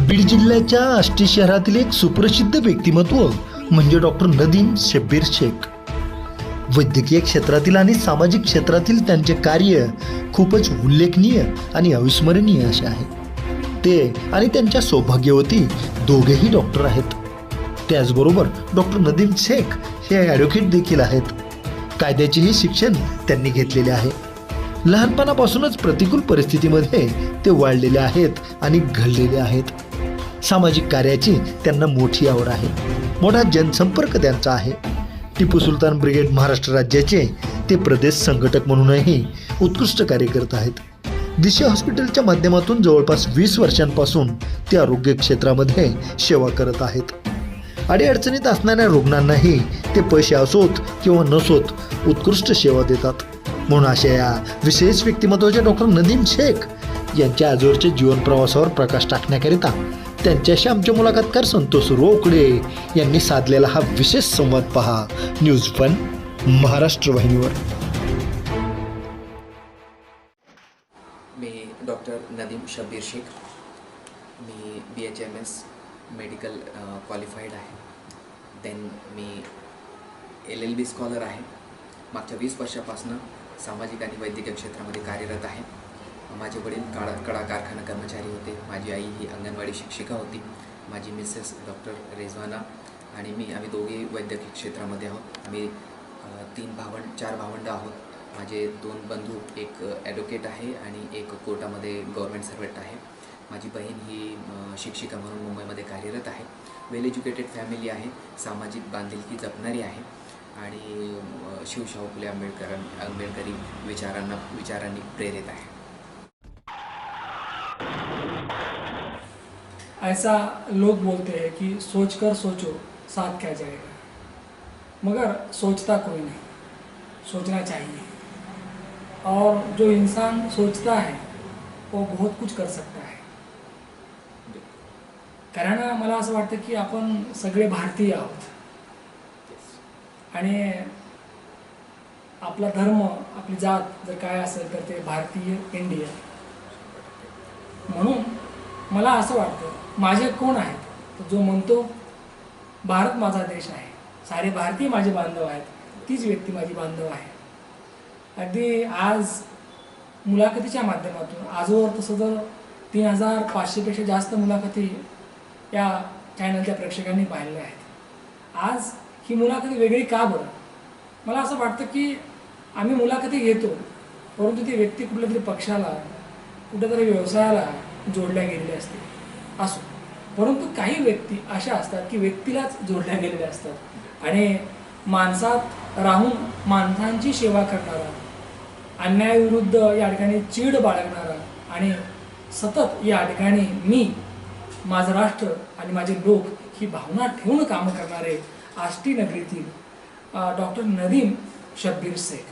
बीड जिल्ह्याच्या आष्टी शहरातील एक सुप्रसिद्ध व्यक्तिमत्व म्हणजे डॉक्टर नदीम शब्बीर शेख. वैद्यकीय क्षेत्रातील आणि सामाजिक क्षेत्रातील त्यांचे कार्य खूपच उल्लेखनीय आणि अविस्मरणीय असे आहे. ते आणि त्यांच्या सौभाग्यवती दोघेही डॉक्टर आहेत. त्याचबरोबर डॉक्टर नदीम शेख हे ॲडव्होकेट देखील आहेत. कायद्याचेही शिक्षण त्यांनी घेतलेले आहे. लहानपणापासूनच प्रतिकूल परिस्थितीमध्ये ते वाढलेले आहेत आणि घडलेले आहेत. सामाजिक कार्याची त्यांना मोठी आवड आहे. मोठा जनसंपर्क त्यांचा आहे. टिपू सुलतान ब्रिगेड महाराष्ट्र राज्याचे ते प्रदेश संघटक म्हणूनही उत्कृष्ट कार्य करत आहेत. दिशा हॉस्पिटलच्या माध्यमातून जवळपास 20 वर्षांपासून ते आरोग्य क्षेत्रामध्ये सेवा करत आहेत. अडीअडचणीत असणाऱ्या रुग्णांनाही ते पैसे असोत किंवा नसोत उत्कृष्ट सेवा देतात. म्हणून अशा या विशेष व्यक्तिमत्वाचे डॉक्टर नदीम शेख यांच्या आजवरच्या जीवन प्रवासावर प्रकाश टाकण्याकरिता त्यांच्याशी आमचे मुलाखतकार संतोष रोकडे यांनी साधलेला हा विशेष संवाद पहा न्यूज वन महाराष्ट्र वाहिनीवर. मी डॉक्टर नदीम शब्बीर शेख. मी BHMS मेडिकल क्वालिफाईड आहे. देन मी LLB स्कॉलर आहे. मागच्या 20 वर्षापासून सामाजिक आणि वैद्यकीय क्षेत्रामध्ये कार्यरत आहे. माझे वडील कडा कारखाना कर्मचारी होते. माझी आई ही अंगणवाडी शिक्षिका होती. माझी मिसेस डॉक्टर रेझवाना आणि आम्ही दोघे वैद्यकीय क्षेत्रामध्ये आहोत. आम्ही 4 भावंड आहोत. माझे 2 बंधू, एक ॲडव्होकेट आहे आणि एक कोर्टामध्ये गव्हर्नमेंट सर्वंट आहे. माझी बहीण ही शिक्षिका म्हणून मुंबईमध्ये कार्यरत आहे. वेल एज्युकेटेड फॅमिली आहे. सामाजिक बांधिलकी जपणारी आहे आणि शिवशाहू फुले आंबेडकरी विचारांनी प्रेरित आहे. ऐसा लोग बोलते हैं कि सोच कर सोचो साथ क्या जाएगा, मगर सोचता कोई नहीं. सोचना चाहिए और जो इंसान सोचता है वो बहुत कुछ कर सकता है. कारण मला असं वाटतं की आपण सगळे भारतीय आहोत आणि आपला धर्म, आपली जात जर काय असेल तर ते भारतीय, इंडियन. म्हणून मला असं वाटतं माझे कोण आहेत, तर जो म्हणतो भारत माझा देश आहे, सारे भारतीय माझे बांधव आहेत, तीच व्यक्ती माझी बांधव आहे. अगदी आज मुलाखतीच्या माध्यमातून आजवर तसं तर 3500पेक्षा जास्त मुलाखती या चॅनलच्या प्रेक्षकांनी पाहिलेल्या आहेत. आज ही मुलाखती वेगळी का बरं? मला असं वाटतं की आम्ही मुलाखती घेतो, परंतु ती व्यक्ती कुठल्या तरी पक्षाला, कुठल्यातरी व्यवसायाला जोडल्या गेलेल्या असते असो. परंतु काही व्यक्ती अशा असतात की व्यक्तीलाच जोडल्या गेलेल्या असतात आणि माणसात राहून माणसांची सेवा करणारा, अन्यायाविरुद्ध या ठिकाणी चीड बाळगणारा आणि सतत या ठिकाणी मी, माझं राष्ट्र आणि माझे लोक ही भावना ठेवून कामं करणारे आष्टी नगरीतील डॉक्टर नदीम शब्बीर शेख,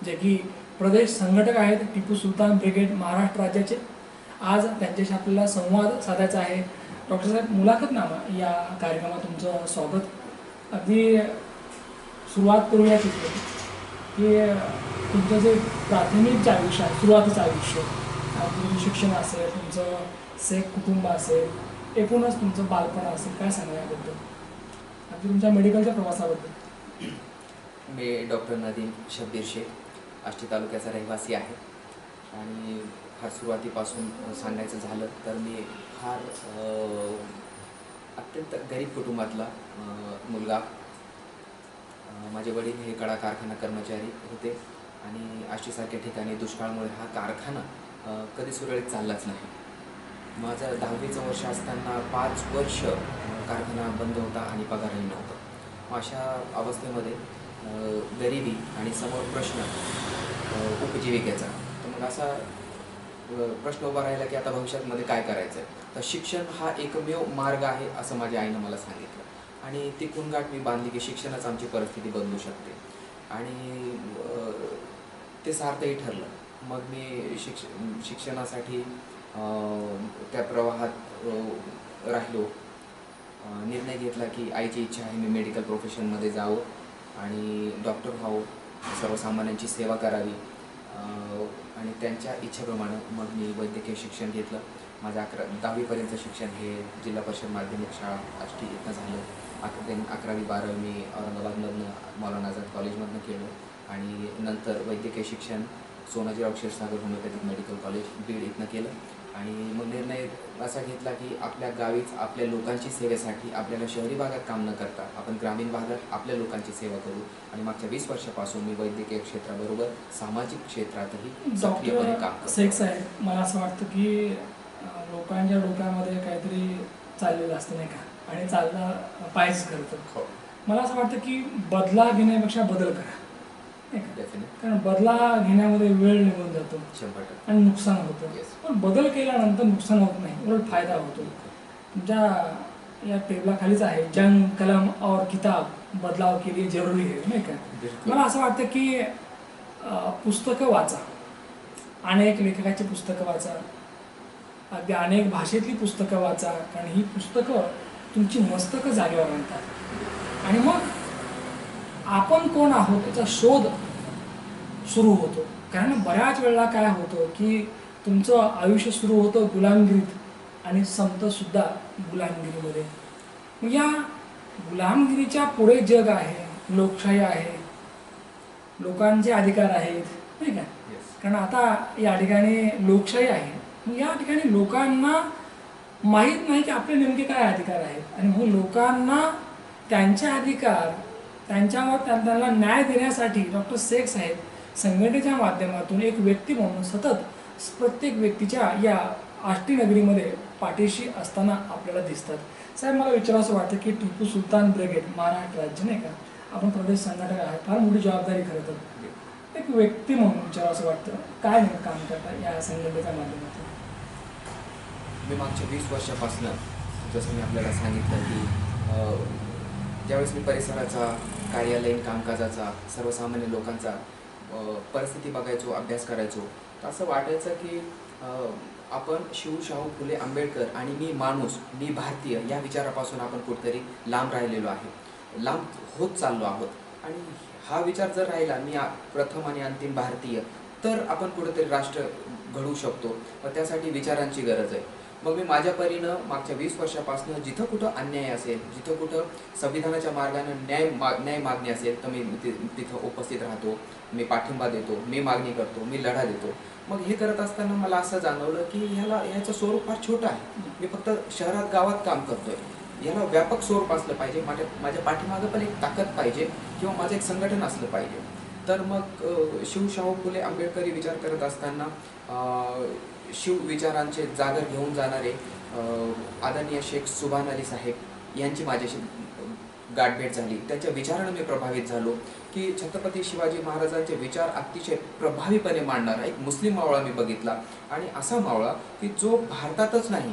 जे की प्रदेश संघटक आहेत टिपू सुलतान ब्रिगेड महाराष्ट्र राज्याचे. आज त्यांच्याशी आपल्याला संवाद साधायचा आहे. डॉक्टर साहेब, मुलाखतनामा या कार्यक्रमात तुमचं स्वागत. अगदी सुरुवात करूया तिथे की तुमचं जे प्राथमिक आयुष्य आहे, सुरुवातीचं आयुष्य, तुमचं शिक्षण असेल, तुमचं शेख कुटुंब असेल, एकूणच तुमचं बालपण असेल, काय सांगा याबद्दल, अगदी तुमच्या मेडिकलच्या प्रवासाबद्दल. मी डॉक्टर नदीम शब्बीर शेख, आष्टी तालुक्याचा रहिवासी आहे आणि फार सुरुवातीपासून सांगायचं झालं तर मी फार अत्यंत गरीब कुटुंबातला मुलगा. माझे वडील हे कडा कारखाना कर्मचारी होते आणि आष्टीसारख्या ठिकाणी दुष्काळामुळे हा कारखाना कधी सुरळीत चाललाच नाही. माझं 10वीचं वर्ष असताना 5 वर्ष कारखाना बंद होता आणि पगारही नव्हता. अशा अवस्थेमध्ये गरिबी आणि समोर प्रश्न उपजीविकेचा. तर मग असा प्रश्न उभा राहिला की आता भविष्यामध्ये काय करायचं आहे. तर शिक्षण हा एकमेव मार्ग आहे असं माझ्या आईनं मला सांगितलं आणि ती कुणगाठ मी बांधली की शिक्षणच आमची परिस्थिती बदलू शकते आणि ते सार्थही ठरलं. मग मी शिक्षणासाठी त्या प्रवाहात राहिलो. निर्णय घेतला की आईची इच्छा आहे मी मेडिकल प्रोफेशनमध्ये जावं आणि डॉक्टर व्हावं, सर्वसामान्यांची सेवा करावी. आणि त्यांच्या इच्छेप्रमाणे मग मी वैद्यकीय शिक्षण घेतलं. माझं 10वीपर्यंत शिक्षण हे जिल्हा परिषद माध्यमिक शाळा आष्टी इथनं झालं. 11वी-12वी मी औरंगाबादमधनं मौलाना आझाद कॉलेजमधनं केलं आणि नंतर वैद्यकीय शिक्षण Sonajirao Kshirsagar homoeopathic medical college Beed इथनं केलं. आणि मग निर्णय असा घेतला की आपल्या गावीच आपल्या लोकांची सेवेसाठी आपल्याला शहरी भागात काम न करता आपण ग्रामीण भागात आपल्या लोकांची सेवा करू. आणि मागच्या 20 वर्षापासून मी वैद्यकीय क्षेत्राबरोबर सामाजिक क्षेत्रातही सक्रियपणे काम डॉक्टर करतो. शेख साहेब, मला असं वाटतं की लोकांच्या डोक्यामध्ये काहीतरी चाललेलं असतं नाही का, आणि चाललं पाहिजेच खरं तर. हो, मला असं वाटतं की बदला घेण्यापेक्षा बदल करा नाही का, डेफिनेट. कारण बदला घेण्यामध्ये वेळ निघून जातो 100%. आणि नुकसान होतं. Yes. पण बदल केल्यानंतर नुकसान होत नाही, उलट फायदा होतो. तुमच्या या टेबलाखालीच आहे, जंग कलम और किताब बदलाव के लिए जरुरी है नाही का. बिलकुल. मला असं वाटतं की पुस्तकं वाचा, अनेक लेखकाची पुस्तकं वाचा, अगदी अनेक भाषेतली पुस्तकं वाचा, कारण ही पुस्तकं तुमची मस्तकं जागेवर आणतात. आणि मग आपण कोण आहोत याचा शोध सुरू होतो. कारण बऱ्याच वेळेला काय होतं की तुमचं आयुष्य सुरू होतं गुलामगिरीत आणि संपतंसुद्धा गुलामगिरीमध्ये. मग या गुलामगिरीच्या पुढे जग आहे, लोकशाही आहे, लोकांचे अधिकार आहेत नाही का. Yes. कारण आता या ठिकाणी लोकशाही आहे. मग या ठिकाणी लोकांना माहीत नाही की आपले नेमके काय अधिकार आहेत, आणि मग लोकांना त्यांचे अधिकार त्यांच्यावर त्यांना न्याय देण्यासाठी डॉक्टर शेख साहेब संघटनेच्या माध्यमातून एक व्यक्ती म्हणून सतत प्रत्येक व्यक्तीच्या या आष्टी नगरीमध्ये पाठीशी असताना आपल्याला दिसतात. साहेब, मला विचारावं वाटतं की टिपू सुलतान ब्रिगेड महाराष्ट्र राज्य नाही का, आपण प्रदेश संघटक आहे, फार मोठी जबाबदारी खरं तर. एक व्यक्ती म्हणून विचारावं वाटतं काय नेमकं काम करता या संघटनेच्या माध्यमातून. मी मागच्या 20 वर्षापासून जसं मी आपल्याला सांगितलं की ज्यावेळेस मी परिसराचा, कार्यालयीन कामकाजाचा, सर्वसामान्य लोकांचा परिस्थिती बघायचो, अभ्यास करायचो, तर असं वाटायचं की आपण शाहू फुले आंबेडकर आणि मी माणूस, मी भारतीय या विचारापासून आपण कुठेतरी लांब राहिलेलो आहे, लांब होत चाललो आहोत. आणि हा विचार जर राहिला, मी प्रथम आणि अंतिम भारतीय, तर आपण कुठेतरी राष्ट्र घडवू शकतो. व त्यासाठी विचारांची गरज आहे. मग मी माझ्या परीनं मागच्या 20 वर्षापासून जिथं कुठं अन्याय असेल, जिथं कुठं संविधानाच्या मार्गानं न्याय मागणी असेल, तर मी तिथं उपस्थित राहतो, मी पाठिंबा देतो, मी मागणी करतो, मी लढा देतो. मग हे करत असताना मला असं जाणवलं की ह्याचं स्वरूप फार छोटं आहे. मी फक्त शहरात गावात काम करतोय, याला व्यापक स्वरूप असलं पाहिजे. माझ्या पाठीमागं पण एक ताकद पाहिजे किंवा माझं एक संघटन असलं पाहिजे. तर मग शाहू फुले आंबेडकरी विचार करत असताना शिव विचारांचे जागर घेऊन जाणारे आदरणीय शेख सुभान अली साहेब यांची माझ्याशी गाठभेट झाली. त्यांच्या विचारानं मी प्रभावित झालो की छत्रपती शिवाजी महाराजांचे विचार अतिशय प्रभावीपणे मांडणारा एक मुस्लिम मावळा मी बघितला. आणि असा मावळा की जो भारतातच नाही,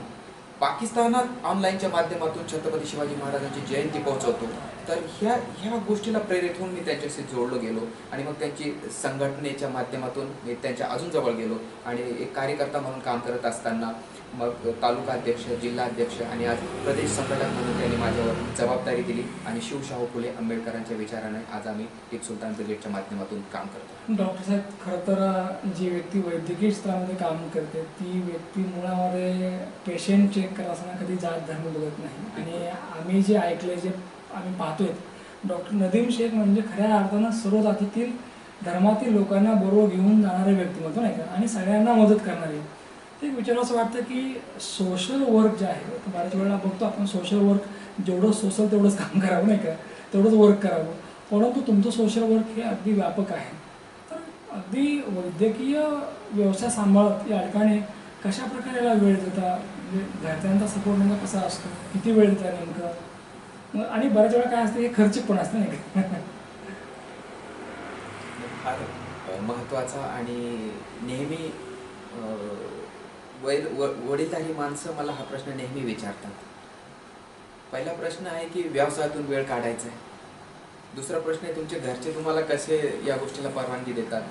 पाकिस्तानात ऑनलाईनच्या माध्यमातून छत्रपती शिवाजी महाराजांची जयंती पोहोचवतो. तर ह्या गोष्टीला प्रेरित होऊन मी त्यांच्याशी जोडलो गेलो आणि मग त्यांची संघटनेच्या माध्यमातून मी त्यांच्या अजून जवळ गेलो. आणि एक कार्यकर्ता म्हणून काम करत असताना मग तालुका अध्यक्ष, जिल्हा अध्यक्ष आणि आज प्रदेश संघटक म्हणून त्यांनी माझ्यावर जबाबदारी दिली. आणि शाहू फुले आंबेडकरांच्या विचाराने आज आम्ही टिपू सुलतान ब्रिगेडच्या माध्यमातून काम करतो. डॉक्टर साहेब, खरं तर जी व्यक्ती वैद्यकीय क्षेत्रामध्ये काम करते ती व्यक्ती मुळामध्ये पेशंट चेक करत असताना कधी जात धर्म बघत नाही. आणि आम्ही जे ऐकले, जे आम्ही पाहतोय, डॉक्टर नदीम शेख म्हणजे खऱ्या अर्थानं सर्व जातीतील धर्मातील लोकांना बरोबर घेऊन जाणारे व्यक्तिमत्व नाही का, आणि सगळ्यांना मदत करणारे. ते विचार असं वाटतं की सोशल वर्क जे आहे, बऱ्याच वेळेला बघतो आपण सोशल वर्क जेवढं सोशल तेवढंच काम करावं नाही का, तेवढंच वर्क करावं. परंतु तुमचं सोशल वर्क हे अगदी व्यापक आहे. तर अगदी वैद्यकीय व्यवसाय सांभाळत या ठिकाणी कशा प्रकारे याला वेळ देता, म्हणजे घरच्यांचा सपोर्ट नेमका कसा असतो, किती वेळ देता नेमकं, आणि बऱ्याच वेळा काय असतं, हे खर्चिक पण असतं नाही का. फार महत्त्वाचा आणि नेहमी वडीलधारी माणसं मला हा प्रश्न नेहमी विचारतात. पहिला प्रश्न आहे की व्यवसायातून वेळ काढायचा आहे. दुसरा प्रश्न आहे तुमचे घरचे तुम्हाला कसे या गोष्टीला परवानगी देतात.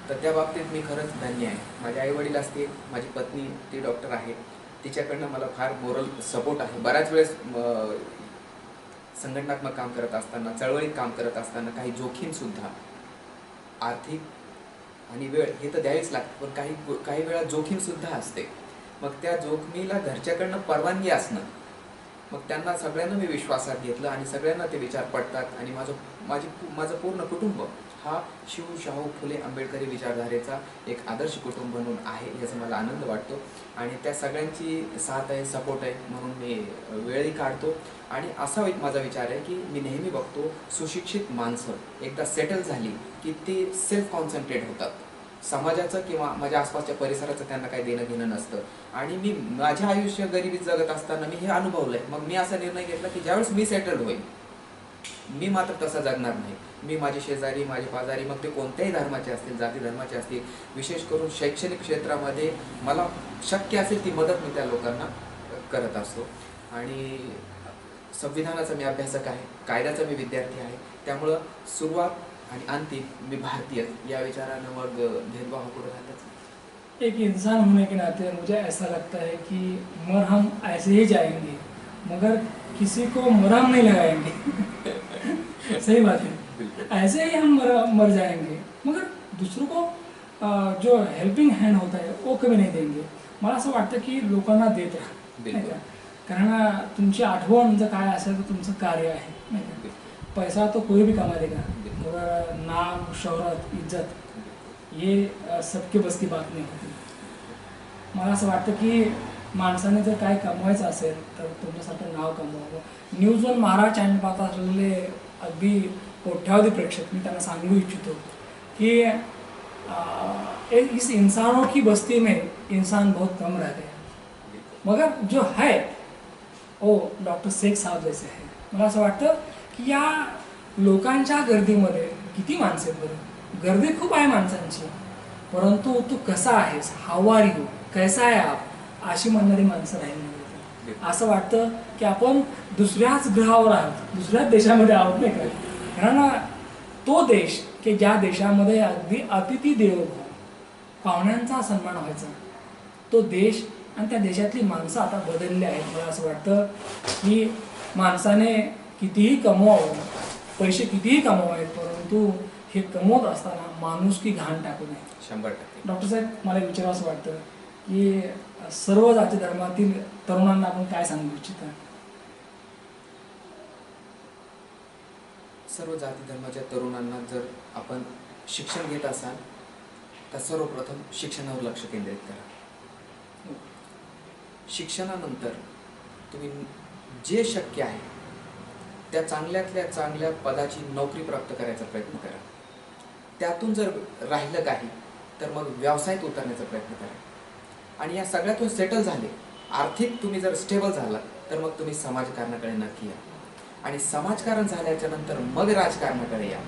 तर त्या बाबतीत मी खरंच धन्य आहे. माझे आईवडील असतील, माझी पत्नी ती डॉक्टर आहे, तिच्याकडनं मला फार मोरल सपोर्ट आहे. बऱ्याच वेळेस संघटनात्मक काम करत असताना, चळवळीत काम करत असताना काही जोखीमसुद्धा, आर्थिक आणि वेळ हे तर द्यावीच लागते, पण काही वेळा जोखीमसुद्धा असते. मग त्या जोखमीला घरच्याकडनं परवानगी असणं, मग त्यांना सगळ्यांना मी विश्वासात घेतलं आणि सगळ्यांना ते विचार पडतात आणि माझं पूर्ण कुटुंब हा शाहू फुले आंबेडकरी विचारधारेचा एक आदर्श कुटुंब म्हणून आहे, याचा मला आनंद वाटतो. आणि त्या सगळ्यांची साथ आहे, सपोर्ट आहे, म्हणून मी वेळही काढतो. आणि असा एक माझा विचार आहे की मी नेहमी बघतो सुशिक्षित माणसं एकदा सेटल झाली की ती सेल्फ कॉन्सन्ट्रेट होतात. समाजाचं किंवा माझ्या आसपासच्या परिसराचं त्यांना काही देणं घेणं नसतं. आणि मी माझ्या आयुष्य गरिबीत जगत असताना मी हे अनुभवलं आहे. मग मी असा निर्णय घेतला की ज्यावेळेस मी सेटल होईल, मी मात्र तसा जगणार नाही. मी माझे शेजारी, माझे पाजारी, मग ते कोणत्याही धर्माचे असतील, जाती धर्माचे असतील, विशेष करून शैक्षणिक क्षेत्रामध्ये मला शक्य असेल ती मदत मी त्या लोकांना करत असतो. आणि संविधानाचा मी अभ्यासक आहे, कायद्याचा मी विद्यार्थी आहे. त्यामुळं सुरुवात आणि अंतिम मी भारतीय या विचारानं मग भेदभाव कुठं राहतच. एक इंसान होने के नाते मुझे ऐसा लगता है कि मर हम ऐसे ही जाएंगे, मगर किसी को मरहम नहीं लगाएंगे। सही बात है, ऐसे ही हम मर जाएंगे, मगर दूसरों को जो हेल्पिंग हँड होता है वो कमी नहीं देंगे. मला असं वाटतं की लोकांना देत राहा, नाही का, कारण तुमची आठवण जर काय असेल तर तुमचं कार्य आहे, नाही का. पैसा तो कोई भी कमा देगा, मगर नाम, शोहरत, इज्जत ये सबके बस की बात नाही होती. मला असं वाटतं की माणसाने जर काय कमवायचं असेल तर तुमच्यासाठी नाव कमवावं. न्यूज वन महाराज चॅनल पाहत असलेले अगदी कोट्यावधी प्रेक्षक मी त्यांना सांगू इच्छितो की इस इंसानों की बस्ती में इंसान बहुत कम रहते हैं, मगर जो है वो डॉक्टर शेख साहब जैसे है. मला असं वाटतं की या लोकांच्या गर्दीमध्ये किती माणसं आहेत बरं, गर्दी खूप आहे माणसांची, परंतु तू कसा आहेस, हाऊ आर यू, कैसा आहे आप, अशी म्हणणारी माणसं राहिली नाही. असं वाटतं की आपण दुसऱ्याच ग्रहावर आहोत, दुसऱ्याच देशामध्ये आहोत, नाही का. कारण तो देश की ज्या देशामध्ये अगदी अतिथी देवो भव, पाहुण्यांचा सन्मान व्हायचा, तो देश आणि त्या देशातली माणसं आता बदलली आहेत. मला असं वाटतं की माणसाने कितीही कमवावं, पैसे कितीही कमवावेत, परंतु हे कमवत असताना माणूस की घाण टाकू नये. 100%. डॉक्टर साहेब, मला विचारावं असं वाटतं की सर्व जाती धर्मातील तरुणांना आपण काय सांगू इच्छिता? सर्व जाती धर्माच्या तरुणांना जर आपण शिक्षण घेत असाल तर सर्वप्रथम शिक्षणावर लक्ष केंद्रित करा. शिक्षणानंतर तुम्ही जे शक्य आहे त्या चांगल्यातल्या चांगल्या पदाची नोकरी प्राप्त करायचा प्रयत्न करा. त्यातून जर राहिलं काही तर मग व्यवसायात उतरण्याचा प्रयत्न करा. आणि या सगळ्यातून सेटल झाले, आर्थिक तुम्ही जर स्टेबल झाला तर मग तुम्ही समाजकारणाकडे नक्की या. आणि समाजकारण झाल्याच्या नंतर मग राजकारणाकडे या.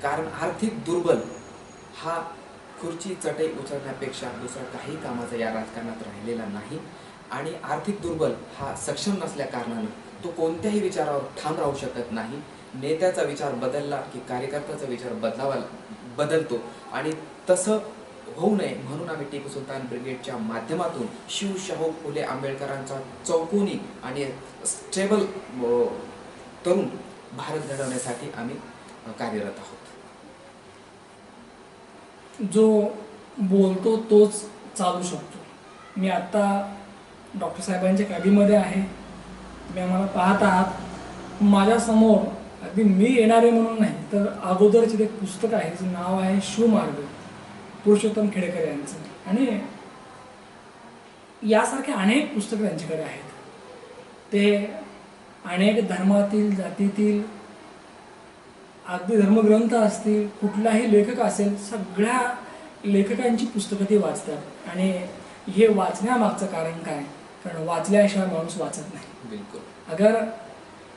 कारण आर्थिक दुर्बल हा खुर्ची चटई उचलण्यापेक्षा दुसरा काही कामाचा या राजकारणात राहिलेला नाही. आणि आर्थिक दुर्बल हा सक्षम नसल्या कारणानं तो कोणत्याही विचारावर ठाम राहू शकत नाही. नेत्याचा विचार बदलला की कार्यकर्त्याचा विचार बदलतो. आणि तसं होऊ नये म्हणून आम्ही टिपू सुलतान ब्रिगेडच्या माध्यमातून शाहू फुले आंबेडकरांचा चौकोनी आणि स्टेबल तरुण भारत घडवण्यासाठी आम्ही कार्यरत आहोत. जो बोलतो तोच चालू शकतो. मी आत्ता डॉक्टर साहेबांच्या कॅबिनमध्ये आहे, तुम्ही आम्हाला पाहत आहात. माझ्यासमोर अगदी मी येणारे म्हणून नाही तर अगोदरचे एक पुस्तक आहे, ज्याचं नाव आहे शिवमार्ग, पुरुषोत्तम खेडेकर यांचं. आणि यासारखे अनेक पुस्तकं त्यांच्याकडे आहेत. ते अनेक धर्मातील, जातीतील, अगदी धर्मग्रंथ असतील, कुठलाही लेखक असेल, सगळ्या लेखकांची पुस्तकं ते वाचतात. आणि हे वाचण्यामागचं कारण काय? कारण वाचल्याशिवाय माणूस वाचत नाही. बिलकुल. अगर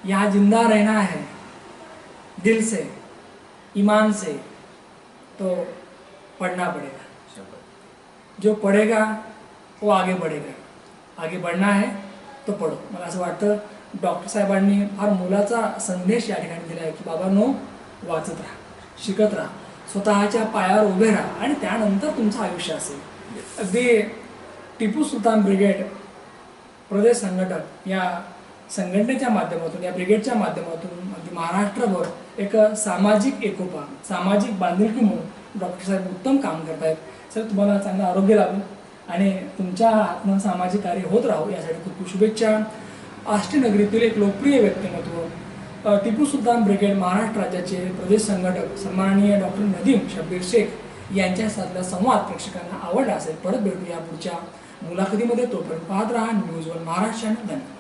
यहाँ जिंदा रहना है दिल से, ईमान से, तो पढ़ना पड़ेगा. जो पढ़ेगा वो आगे बढ़ेगा. आगे बढ़ना है तो पढ़ो. मला असं वाटतं डॉक्टर साहेबांनी फार मोलाचा संदेश या ठिकाणी दिला आहे की बाबांनो, वाचत राहा, शिकत राहा, स्वतःच्या पायावर उभे राहा आणि त्यानंतर तुमचं आयुष्य असेल. अगदी टिपू सुलतान ब्रिगेड प्रदेश संघटक या संघटनेच्या माध्यमातून, या ब्रिगेडच्या माध्यमातून अगदी महाराष्ट्रभर एक सामाजिक एकोपा, सामाजिक बांधिलकी म्हणून डॉक्टर साहेब उत्तम काम करत आहेत सर. तुम्हाला चांगलं आरोग्य लाभो आणि तुमच्या हातनं सामाजिक कार्य होत राहो यासाठी खूप खूप शुभेच्छा. आष्टी नगरीतील एक लोकप्रिय व्यक्तिमत्व टिपू सुलतान ब्रिगेड महाराष्ट्र राज्याचे प्रदेश संघटक सन्माननीय डॉक्टर नदीम शब्बीर शेख यांच्या साथला संवाद प्रेक्षकांना आवडला असेल. परत भेटूया पुढच्या मुलाखतीमध्ये. तोपर्यंत पाहत राहा न्यूज 1 महाराष्ट्र. धन्यवाद.